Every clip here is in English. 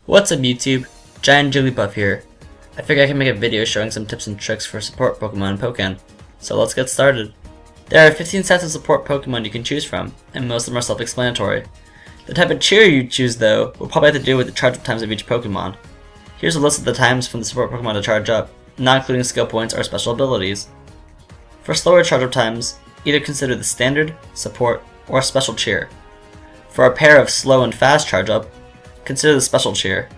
What's up YouTube? Giant Jigglypuff here. I figured I can make a video showing some tips and tricks for support Pokemon in Pokken. So let's get started. There are 15 sets of support Pokemon you can choose from, and most of them are self-explanatory. The type of cheer you choose though will probably have to do with the charge up times of each Pokemon. Here's a list of the times for the support Pokemon to charge up, not including skill points or special abilities. For slower charge up times, either consider the standard, support, or special cheer. For a pair of slow and fast charge up, consider the special cheer.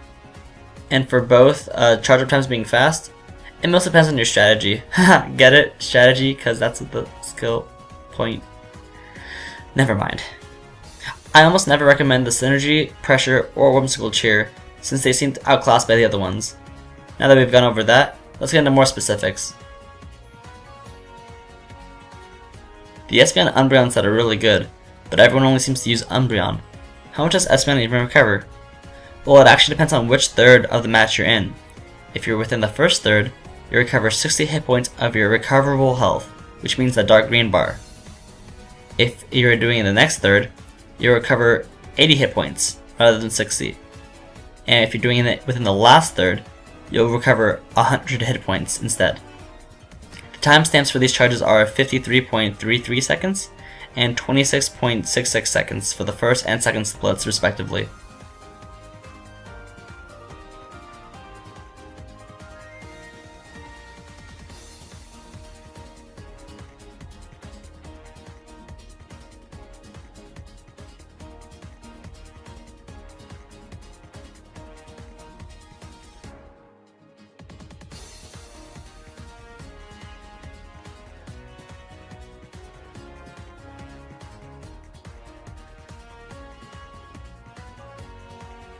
And for both charge up times being fast, it mostly depends on your strategy. Haha, get it? Strategy? Because that's the skill point. Never mind. I almost never recommend the Synergy, Pressure, or Whimsical cheer, since they seem outclassed by the other ones. Now that we've gone over that, let's get into more specifics. The Espeon and Umbreon set are really good, but everyone only seems to use Umbreon. How much does Espeon even recover? Well, it actually depends on which third of the match you're in. If you're within the first third, you recover 60 hit points of your recoverable health, which means the dark green bar. If you're doing it in the next third, you'll recover 80 hit points rather than 60. And if you're doing it within the last third, you'll recover 100 hit points instead. The timestamps for these charges are 53.33 seconds and 26.66 seconds for the first and second splits respectively.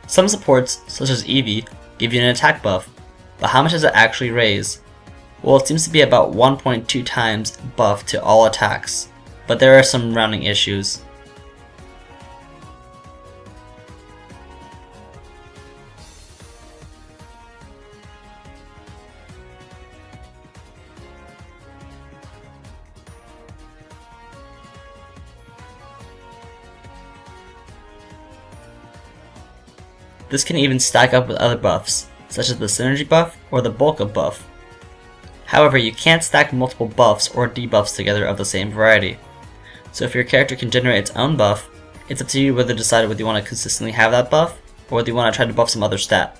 Some supports, such as Eevee, give you an attack buff, but how much does it actually raise? Well, it seems to be about 1.2 times buff to all attacks, but there are some rounding issues. This can even stack up with other buffs, such as the Synergy buff or the Bulk Up buff. However, you can't stack multiple buffs or debuffs together of the same variety. So if your character can generate its own buff, it's up to you whether to decide whether you want to consistently have that buff, or whether you want to try to buff some other stat.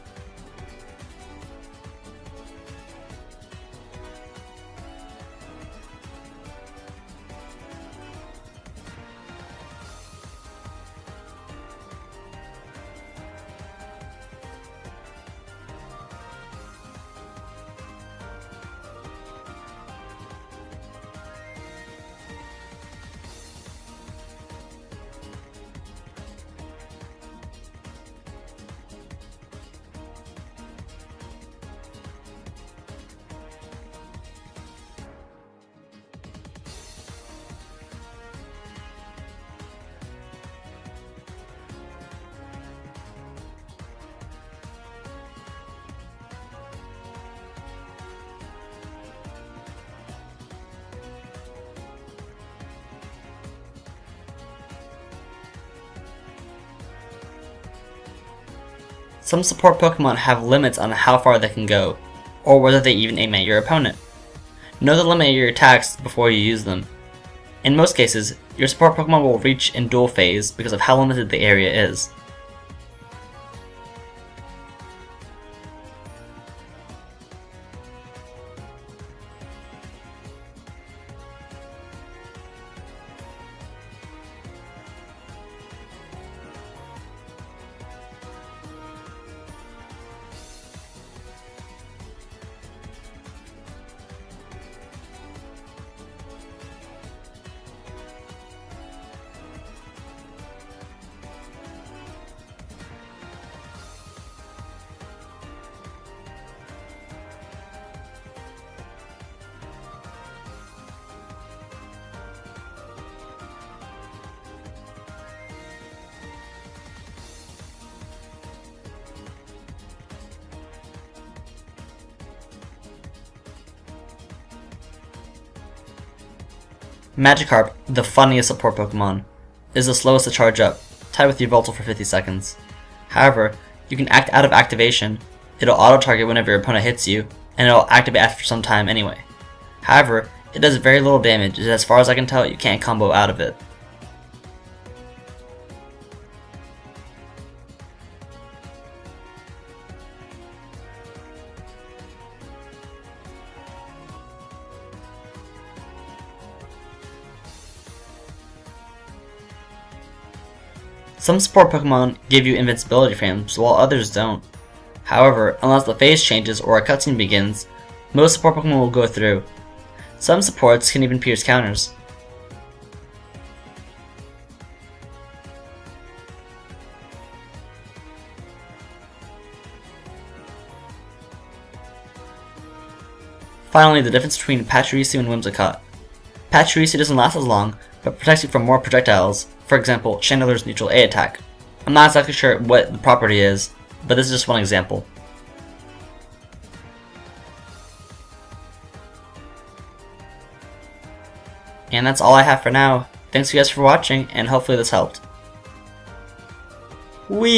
Some support Pokemon have limits on how far they can go, or whether they even aim at your opponent. Know the limit of your attacks before you use them. In most cases, your support Pokemon will reach in duel phase because of how limited the area is. Magikarp, the funniest support Pokemon, is the slowest to charge up, tied with Yveltal for 50 seconds. However, You can act out of activation. It'll auto-target whenever your opponent hits you, and it'll activate after some time anyway. However, it does very little damage, and as far as I can tell, you can't combo out of it. Some support Pokemon give you invincibility frames, while others don't. However, unless the phase changes or a cutscene begins, most support Pokemon will go through. Some supports can even pierce counters. Finally, the difference between Pachirisu and Whimsicott. Pachirisu doesn't last as long, but protects you from more projectiles, for example, Chandeler's neutral A attack. I'm not exactly sure what the property is, but this is just one example. And that's all I have for now. Thanks you guys for watching, and hopefully this helped. Whee!